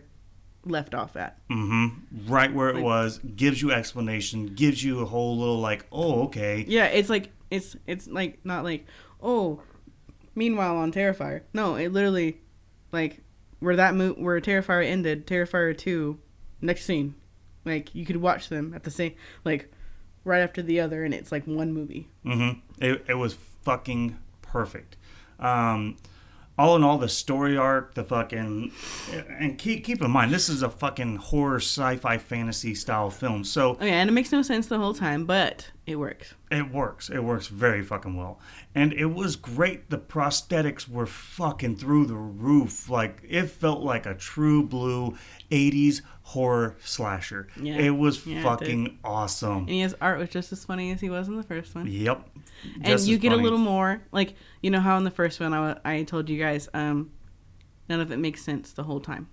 left off at. Mm-hmm. Right where it was. Gives you explanation. Gives you a whole little like, oh, okay. Yeah, it's like it's like not like, oh, meanwhile on Terrifier. No, it literally like where Terrifier ended, Terrifier 2, next scene. Like you could watch them at the same like right after the other, and it's like one movie. Mm-hmm. It was fucking perfect. All in all, the story arc, the fucking... And keep in mind, this is a fucking horror, sci-fi, fantasy style film. So... Oh, yeah, and it makes no sense the whole time, but it works. It works. It works very fucking well. And it was great. The prosthetics were fucking through the roof. Like, it felt like a true blue 80s horror slasher. Yeah. It was fucking awesome. And his art was just as funny as he was in the first one. Yep. And you get a little more, like, you know how in the first one I told you guys, none of it makes sense the whole time.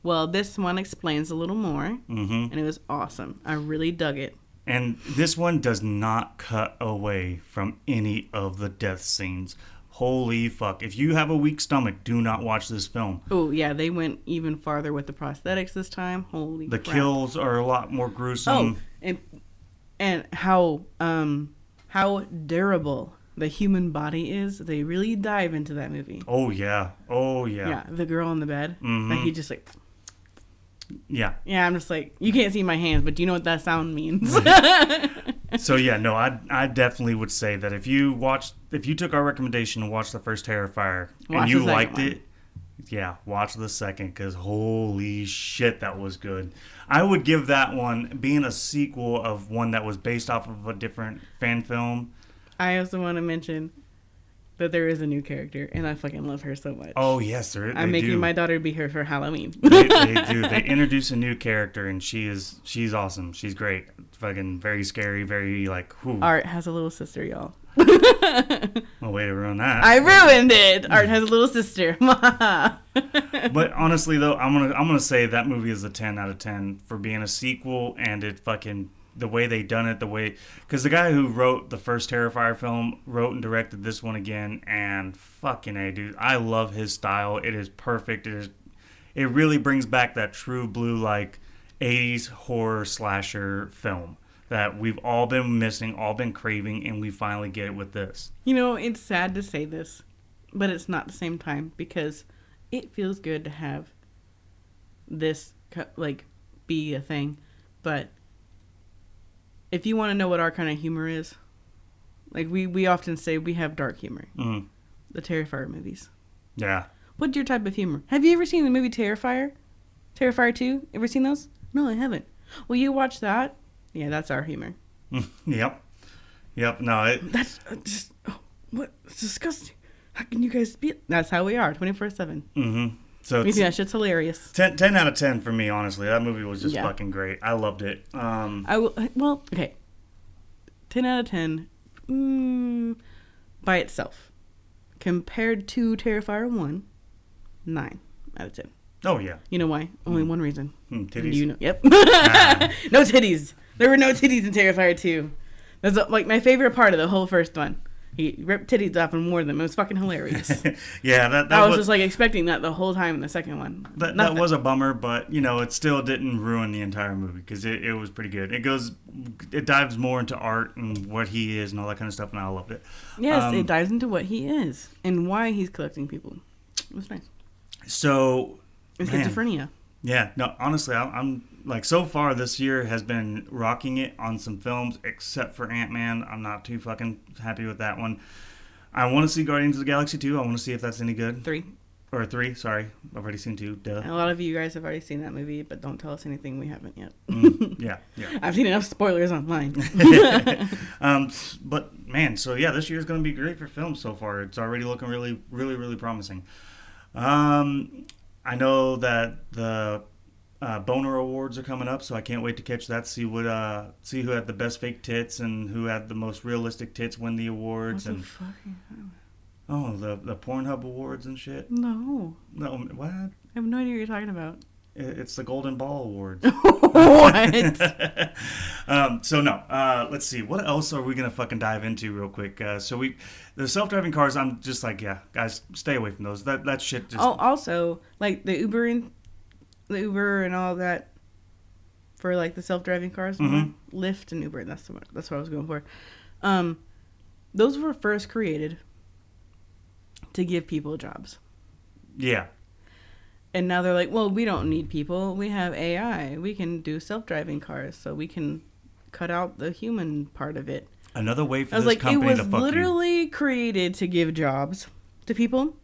Well, this one explains a little more, and it was awesome. I really dug it. And this one does not cut away from any of the death scenes. Holy fuck. If you have a weak stomach, do not watch this film. Oh, yeah, they went even farther with the prosthetics this time. Holy crap. The kills are a lot more gruesome. Oh, and how durable the human body is. They really dive into that movie. Oh, yeah. Oh, yeah. Yeah, the girl on the bed. Like he just like... Yeah. Yeah, I'm just like, you can't see my hands, but do you know what that sound means? So yeah, no, I definitely would say that if you took our recommendation and watched the first Terrifier and you liked it, yeah, watch the second, because holy shit, that was good. I would give that one, being a sequel of one that was based off of a different fan film. I also want to mention that there is a new character, and I fucking love her so much. Oh yes, I'm making my daughter be her for Halloween. They do. They introduce a new character, and she's awesome. She's great. Fucking very scary. Very like. Whew. Art has a little sister, y'all. No way to ruin that. I ruined it. Art has a little sister. But honestly, though, I'm gonna say that movie is a 10 out of 10 for being a sequel, and it fucking. The way they done it, because the guy who wrote the first Terrifier film wrote and directed this one again, and fucking A, dude, I love his style. It is perfect. It really brings back that true blue like 80s horror slasher film that we've all been missing, all been craving, and we finally get it with this. You know, it's sad to say this, but it's not at the same time, because it feels good to have this like be a thing, but if you want to know what our kind of humor is, like we often say we have dark humor. Mm-hmm. The Terrifier movies. Yeah. What's your type of humor? Have you ever seen the movie Terrifier? Terrifier 2? Ever seen those? No, I haven't. Well, you watch that? Yeah, that's our humor. Yep. No, that's just it's disgusting. How can you guys be? That's how we are, 24/7. Mm-hmm. So we think that shit's hilarious. 10 out of 10 for me, honestly. That movie was just fucking great. I loved it. Okay. 10 out of 10 by itself. Compared to Terrifier 1, 9 out of 10. Oh, yeah. You know why? Only one reason. Titties? You know. Yep. No titties. There were no titties in Terrifier 2. That's like my favorite part of the whole first one. He ripped titties off and wore them. It was fucking hilarious. Yeah, that I was just like expecting that the whole time in the second one. That was a bummer, but it still didn't ruin the entire movie because it was pretty good. It dives more into art and what he is and all that kind of stuff, and I loved it. Yes, it dives into what he is and why he's collecting people. It was nice. So, and schizophrenia. Yeah, no, honestly, I'm like, so far this year has been rocking it on some films, except for Ant-Man. I'm not too fucking happy with that one. I want to see Guardians of the Galaxy 2. I want to see if that's any good. 3. Or 3, sorry. I've already seen 2, duh. And a lot of you guys have already seen that movie, but don't tell us anything we haven't yet. Yeah. I've seen enough spoilers online. But, man, so yeah, this year's going to be great for films so far. It's already looking really, really, really promising. I know that the Boner Awards are coming up, so I can't wait to catch that. See who had the best fake tits and who had the most realistic tits win the awards. What the fuck? The Pornhub Awards and shit. No, What? I have no idea what you're talking about. It's the Golden Ball Awards. What? So no. Let's see. What else are we gonna fucking dive into real quick? The self-driving cars. I'm just like, yeah, guys, stay away from those. That shit just. Oh, also, like the Uber and all that for like the self-driving cars. Mm-hmm. Lyft and Uber. That's what I was going for. Those were first created to give people jobs. Yeah. And now they're like, well, we don't need people. We have AI. We can do self-driving cars, so we can cut out the human part of it. Another way for this company to fuck you. It was literally created to give jobs to people,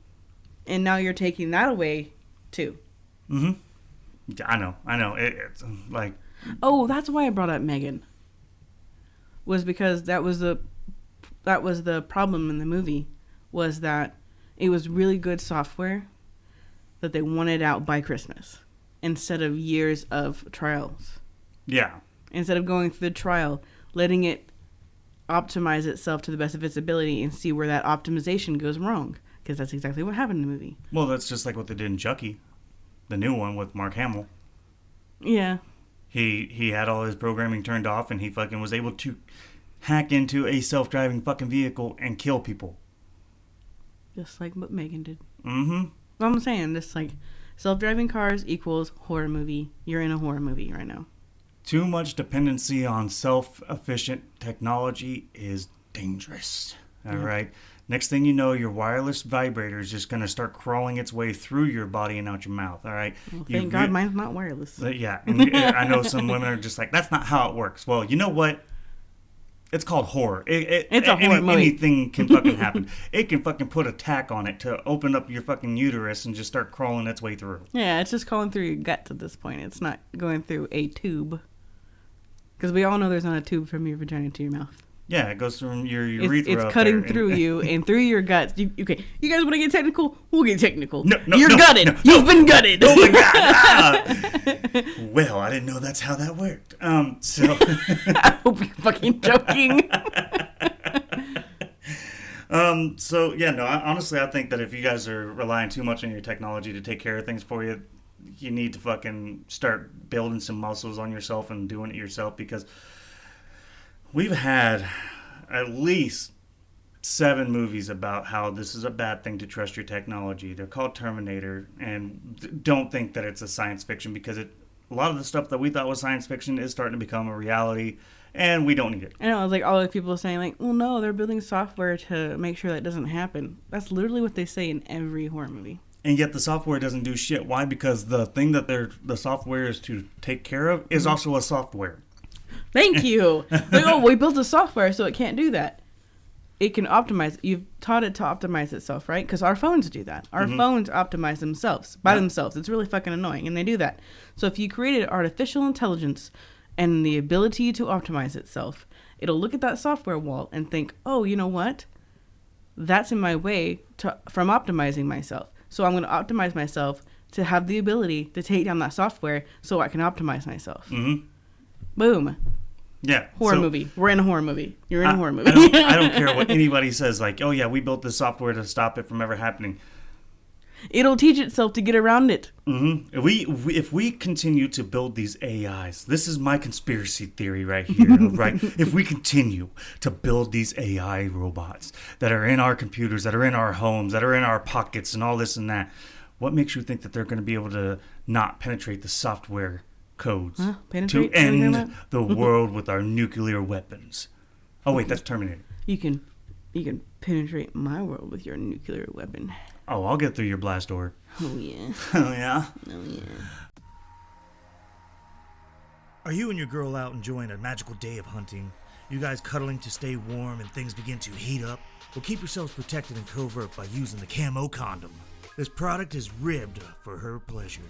and now you're taking that away too. Mm-hmm. I know. It's like. Oh, that's why I brought up Megan. Was because that was the problem in the movie, was that it was really good software that they wanted out by Christmas instead of years of trials. Yeah. Instead of going through the trial, letting it optimize itself to the best of its ability and see where that optimization goes wrong. Because that's exactly what happened in the movie. Well, that's just like what they did in Chucky, the new one with Mark Hamill. Yeah. He had all his programming turned off and he fucking was able to hack into a self-driving fucking vehicle and kill people. Just like what Megan did. Mm-hmm. Well, I'm saying, this like self-driving cars equals horror movie. You're in a horror movie right now. Too much dependency on self-efficient technology is dangerous. All right. Next thing you know, your wireless vibrator is just going to start crawling its way through your body and out your mouth. All right. Well, thank God mine's not wireless. Yeah. And I know some women are just like, that's not how it works. Well, you know what? It's called horror. It's a horror movie. Anything can fucking happen. It can fucking put a tack on it to open up your fucking uterus and just start crawling its way through. Yeah, it's just crawling through your guts at this point. It's not going through a tube. Because we all know there's not a tube from your vagina to your mouth. Yeah, it goes from your urethra. It's cutting through you and through your guts. Okay, you guys want to get technical? We'll get technical. No, You're gutted. No, You've been gutted. Oh my God. Well, I didn't know that's how that worked. So I hope you're fucking joking. So yeah, no. Honestly, I think that if you guys are relying too much on your technology to take care of things for you, you need to fucking start building some muscles on yourself and doing it yourself, because we've had at least 7 movies about how this is a bad thing to trust your technology. They're called Terminator, and don't think that it's a science fiction, because a lot of the stuff that we thought was science fiction is starting to become a reality, and we don't need it. I know, like all the people saying like, well, no, they're building software to make sure that doesn't happen. That's literally what they say in every horror movie. And yet the software doesn't do shit. Why? Because the thing that the software is to take care of is also a software. Thank you. Like, oh, we built a software so it can't do that. It can optimize. You've taught it to optimize itself, right? Because our phones do that. Our phones optimize themselves by themselves. It's really fucking annoying, and they do that. So if you created artificial intelligence and the ability to optimize itself, it'll look at that software wall and think, oh, you know what? That's in my way from optimizing myself. So I'm going to optimize myself to have the ability to take down that software so I can optimize myself. Mm-hmm. Boom. Yeah. Horror movie. We're in a horror movie. You're in a horror movie. I don't care what anybody says, like, oh yeah, we built this software to stop it from ever happening. It'll teach itself to get around it. Mm-hmm. If we continue to build these AIs, this is my conspiracy theory right here, right? If we continue to build these AI robots that are in our computers, that are in our homes, that are in our pockets and all this and that, what makes you think that they're going to be able to not penetrate the software codes to end the world with our nuclear weapons? Oh, wait, that's Terminator. You can penetrate my world with your nuclear weapon. Oh, I'll get through your blast door. Oh, yeah. Oh, yeah? Oh, yeah. Are you and your girl out enjoying a magical day of hunting? You guys cuddling to stay warm and things begin to heat up? Well, keep yourselves protected and covert by using the camo condom. This product is ribbed for her pleasure.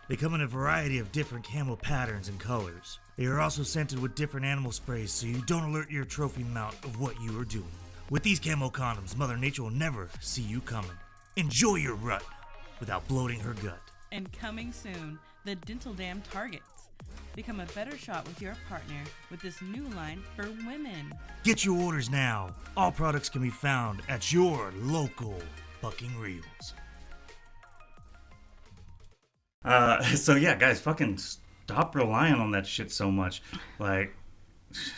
They come in a variety of different camo patterns and colors. They are also scented with different animal sprays so you don't alert your trophy mount of what you are doing. With these camo condoms, Mother Nature will never see you coming. Enjoy your rut without bloating her gut. And coming soon, the Dental Dam Targets. Become a better shot with your partner with this new line for women. Get your orders now. All products can be found at your local Bucking Reels. So yeah, guys, fucking stop relying on that shit so much. Like,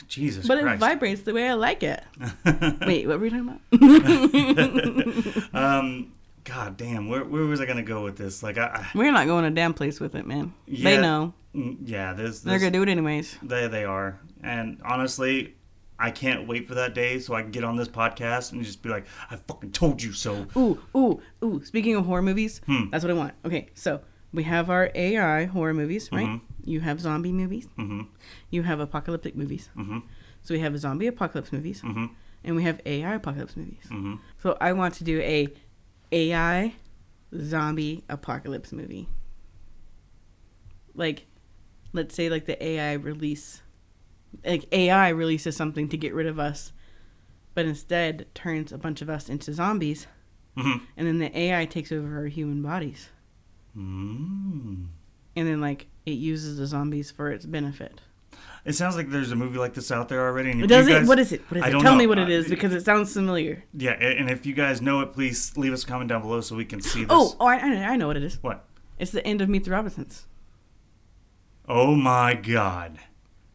Jesus But Christ. it vibrates the way I like it. Wait, what were we talking about? God damn, where was I gonna go with this? Like, We're not going to damn place with it, man. Yeah, They know. Yeah, They're going to do it anyways. They are. And honestly, I can't wait for that day so I can get on this podcast and just be like, I fucking told you so. Ooh. Speaking of horror movies, that's what I want. Okay, so we have our AI horror movies, right? Mm-hmm. You have zombie movies. Mm-hmm. You have apocalyptic movies. Mm-hmm. So we have zombie apocalypse movies. Mm-hmm. And we have AI apocalypse movies. Mm-hmm. So I want to do a AI zombie apocalypse movie. Like, let's say like the AI releases something to get rid of us, but instead turns a bunch of us into zombies, Mm-hmm. and then the AI takes over our human bodies, Mm. and then like it uses the zombies for its benefit. It sounds like there's a movie like this out there already. And if Does you it? guys- What is it? I don't Tell know. me what it is, because it sounds familiar. Yeah, and if you guys know it, please leave us a comment down below so we can see this. Oh, I know what it is. What? It's the end of Meet the Robinsons. Oh my God.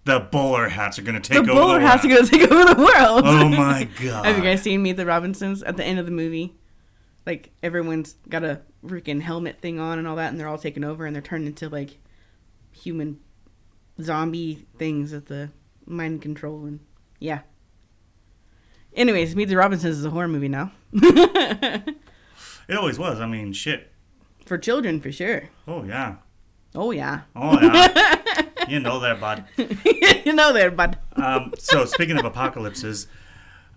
The bowler hats are going to take over The bowler the hats are world. going to take over the world. Oh my God. Have you guys seen Meet the Robinsons at the end of the movie? Like, everyone's got a freaking helmet thing on and all that, and they're all taken over, and they're turned into, like, human zombie things that the mind control, and yeah. Anyways, Meet the Robinsons is a horror movie now. It always was. I mean, shit. For children, for sure. Oh, yeah. Oh, yeah. Oh, yeah. You know that, bud. You know there, bud. So, speaking of apocalypses,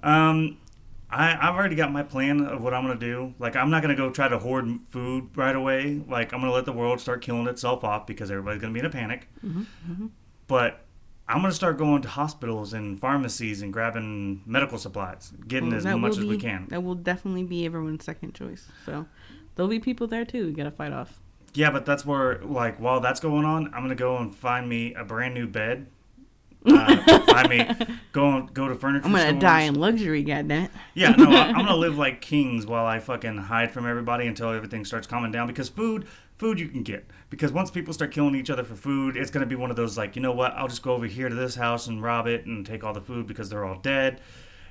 I've already got my plan of what I'm going to do. Like, I'm not going to go try to hoard food right away. Like, I'm going to let the world start killing itself off because everybody's going to be in a panic. Mm-hmm. But I'm going to start going to hospitals and pharmacies and grabbing medical supplies, getting as much as we can. That will definitely be everyone's second choice. So, there'll be people there, too, you got to fight off. Yeah, but that's where, like, while that's going on, I'm going to go and find me a brand new bed. Go to furniture I'm gonna stores. die in luxury, goddammit. Yeah, no, I'm gonna live like kings while I fucking hide from everybody until everything starts calming down. Because food you can get. Because once people start killing each other for food, it's gonna be one of those like, you know what? I'll just go over here to this house and rob it and take all the food because they're all dead.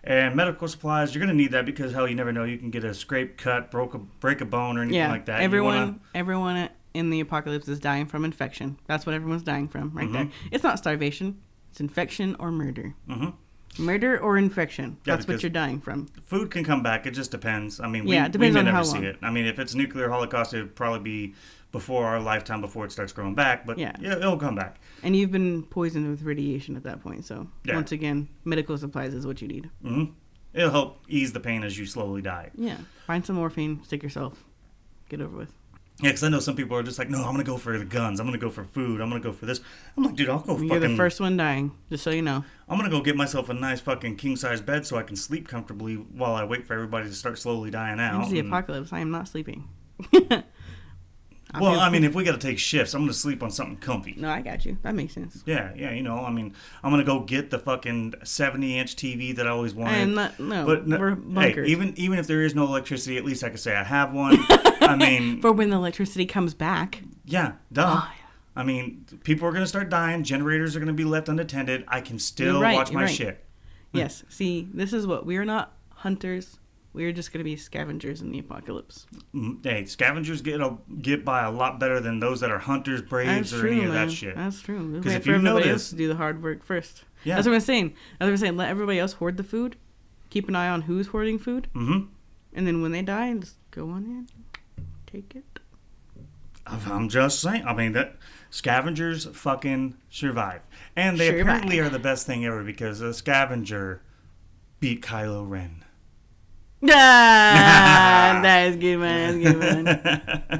And medical supplies, you're gonna need that because hell, you never know. You can get a scrape, cut, break a bone, or anything like that. Everyone in the apocalypse is dying from infection. That's what everyone's dying from, right there. It's not starvation. It's infection or murder. Mm-hmm. Murder or infection. Yeah, That's what you're dying from. Food can come back. It just depends. I mean, it depends we may on never how see long. it. I mean, if it's nuclear holocaust, it would probably be before our lifetime, before it starts growing back. But yeah, it'll come back. And you've been poisoned with radiation at that point. So, Yeah. once again, medical supplies is what you need. Mm-hmm. It'll help ease the pain as you slowly die. Yeah. Find some morphine, stick yourself. Get over with. Yeah, because I know some people are just like, no, I'm going to go for the guns. I'm going to go for food. I'm going to go for this. I'm like, dude, I'll go You're the first one dying, just so you know. I'm going to go get myself a nice fucking king-size bed so I can sleep comfortably while I wait for everybody to start slowly dying out. It's the apocalypse. I am not sleeping. Well, I mean, if we got to take shifts, I'm going to sleep on something comfy. No, I got you. That makes sense. Yeah, you know, I mean, I'm going to go get the fucking 70-inch TV that I always wanted. We're bunkered. Hey, even if there is no electricity, at least I can say I have one. I mean... For when the electricity comes back. Yeah, duh. Oh, yeah. I mean, people are going to start dying. Generators are going to be left unattended. I can still watch my shit. Yes. See, this is what... We are not hunters. We're just going to be scavengers in the apocalypse. Hey, scavengers get by a lot better than those that are hunters, braves, any of that shit. That's true. Because if you notice... to do the hard work first. Yeah. That's what I'm saying. Let everybody else hoard the food. Keep an eye on who's hoarding food. Mm-hmm. And then when they die, just go on in. Take it. I'm just saying. I mean, that scavengers fucking survive. And they apparently are the best thing ever because a scavenger beat Kylo Ren. That is good, man.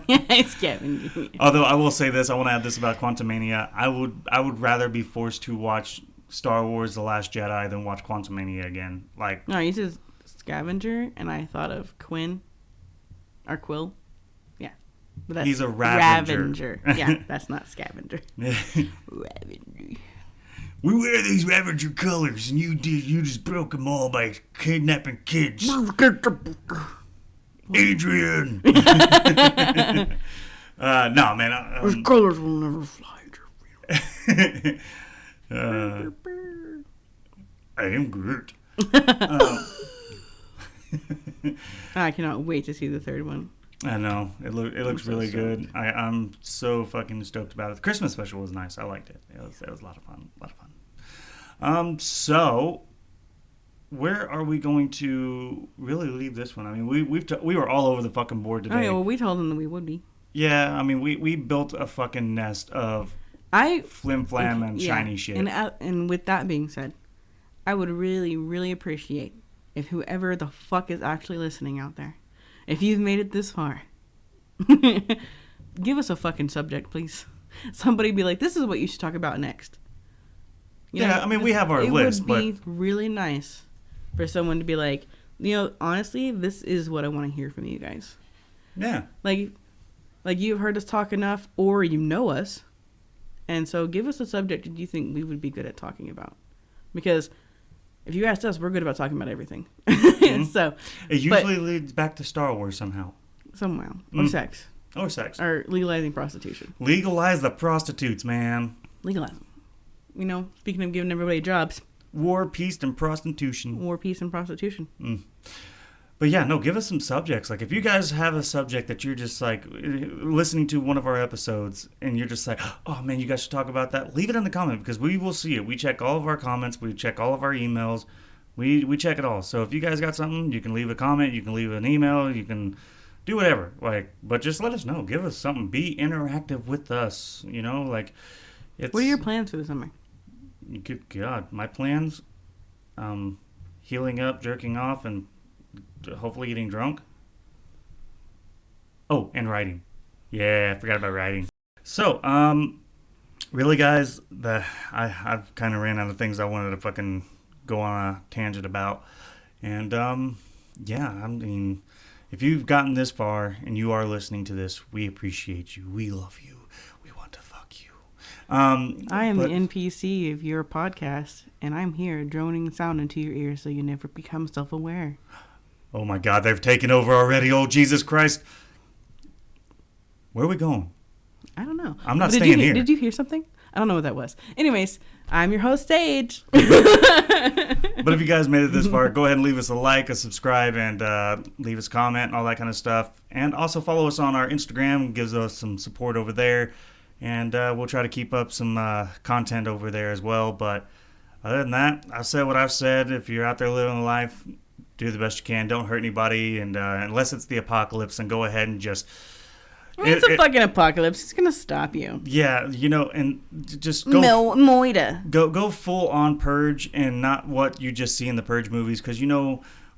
It's Kevin. Although I will say this, I want to add this about Quantumania. I would rather be forced to watch Star Wars: The Last Jedi than watch Quantumania again. Like, no, you said scavenger, and I thought of Quinn or Quill. Yeah, but that's he's a Ravager. Yeah, that's not scavenger. Ravager. We wear these Ravager colors, and you just broke them all by kidnapping kids. Adrian! No, man. Those colors will never fly. I am Groot. I cannot wait to see the third one. I know. It looks really good. I'm so fucking stoked about it. The Christmas special was nice. I liked it. It was a lot of fun. So where are we going to really leave this one? I mean, we were all over the fucking board today. Oh yeah, well, we told them that we would be. Yeah, I mean, we built a fucking nest of flim flam and shiny shit. And with that being said, I would really, really appreciate if whoever the fuck is actually listening out there, if you've made it this far, give us a fucking subject, please. Somebody be like, this is what you should talk about next. I mean, we have our list, but... It would be really nice for someone to be like, honestly, this is what I want to hear from you guys. Yeah. Like you've heard us talk enough, or you know us, and so give us a subject that you think we would be good at talking about. Because if you asked us, we're good about talking about everything. Mm-hmm. So it usually leads back to Star Wars somehow. Or sex. Or sex. Or legalizing prostitution. Legalize the prostitutes, man. Legalize them. Speaking of giving everybody jobs. War, peace, and prostitution. War, peace, and prostitution. But yeah, no, give us some subjects. Like, if you guys have a subject that you're just, like, listening to one of our episodes, and you're just like, oh, man, you guys should talk about that, leave it in the comment, because we will see it. We check all of our comments. We check all of our emails. We check it all. So if you guys got something, you can leave a comment. You can leave an email. You can do whatever. But just let us know. Give us something. Be interactive with us. What are your plans for the summer? Good God, my plans, healing up, jerking off, and hopefully getting drunk. Oh, and writing. Yeah, I forgot about writing. So, really, guys, I've kind of ran out of things I wanted to fucking go on a tangent about. And, yeah, I mean, if you've gotten this far and you are listening to this, we appreciate you. We love you. We want to fuck you. I am the NPC of your podcast, and I'm here droning sound into your ears so you never become self-aware. Oh my God, they've taken over already. Oh, Jesus Christ. Where are we going? I don't know. I'm not staying here. Did you hear something? I don't know what that was. Anyways, I'm your host, Sage. But if you guys made it this far, go ahead and leave us a like, a subscribe, and leave us a comment and all that kind of stuff. And also follow us on our Instagram. Gives us some support over there. And we'll try to keep up some content over there as well. But other than that, I've said what I've said. If you're out there living a life, do the best you can. Don't hurt anybody. And unless it's the apocalypse, then go ahead and just... It's a fucking apocalypse. It's going to stop you. Yeah, and just go... Moida. Go full on Purge and not what you just see in the Purge movies. Because,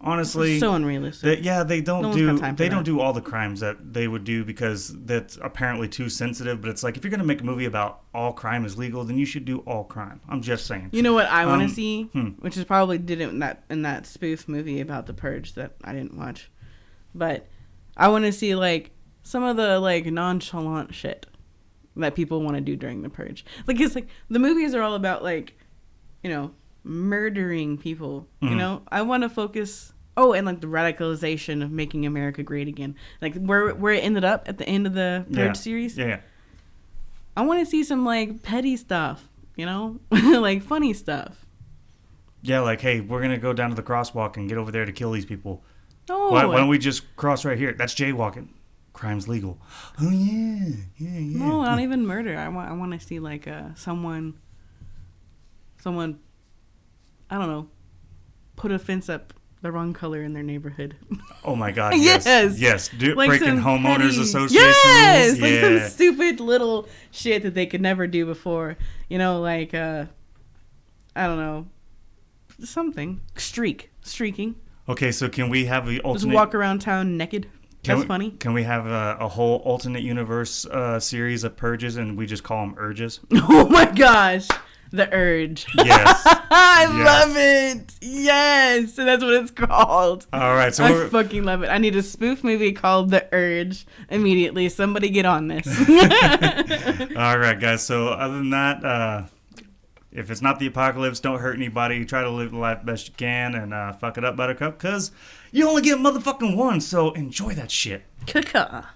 honestly... It's so unrealistic. They don't do all the crimes that they would do because that's apparently too sensitive. But it's like, if you're going to make a movie about all crime is legal, then you should do all crime. I'm just saying. You know what I want to see? Which is probably didn't in that spoof movie about the Purge that I didn't watch. But I want to see, like, some of the like nonchalant shit that people want to do during the purge. Like it's like the movies are all about like, you know, murdering people. You know, I want to focus. Oh, and like the radicalization of making America great again, like where it ended up at the end of the purge series. Yeah. I want to see some like petty stuff. You know, like funny stuff. Yeah, like, hey, we're going to go down to the crosswalk and get over there to kill these people. Oh, Why don't we just cross right here? That's jaywalking. Crime's legal. Oh, yeah. No, not even murder. I want to see like someone, I don't know, put a fence up the wrong color in their neighborhood. Oh, my God. Yes. Yes. Like breaking some homeowners petty- association yes! rules. Like Yeah. some stupid little shit that they could never do before. You know, like, I don't know, something. Streaking. Okay, so can we have the Just alternate... walk around town naked. That's funny. Can we have a whole alternate universe series of purges and we just call them urges? Oh my gosh. The Urge. Yes. I Yes. love it. Yes. And that's what it's called. All right, so I fucking love it. I need a spoof movie called The Urge immediately. Somebody get on this. all right, guys. So other than that, if it's not the apocalypse, don't hurt anybody. Try to live the life best you can and fuck it up, Buttercup, because you only get motherfucking one. So enjoy that shit. Caca.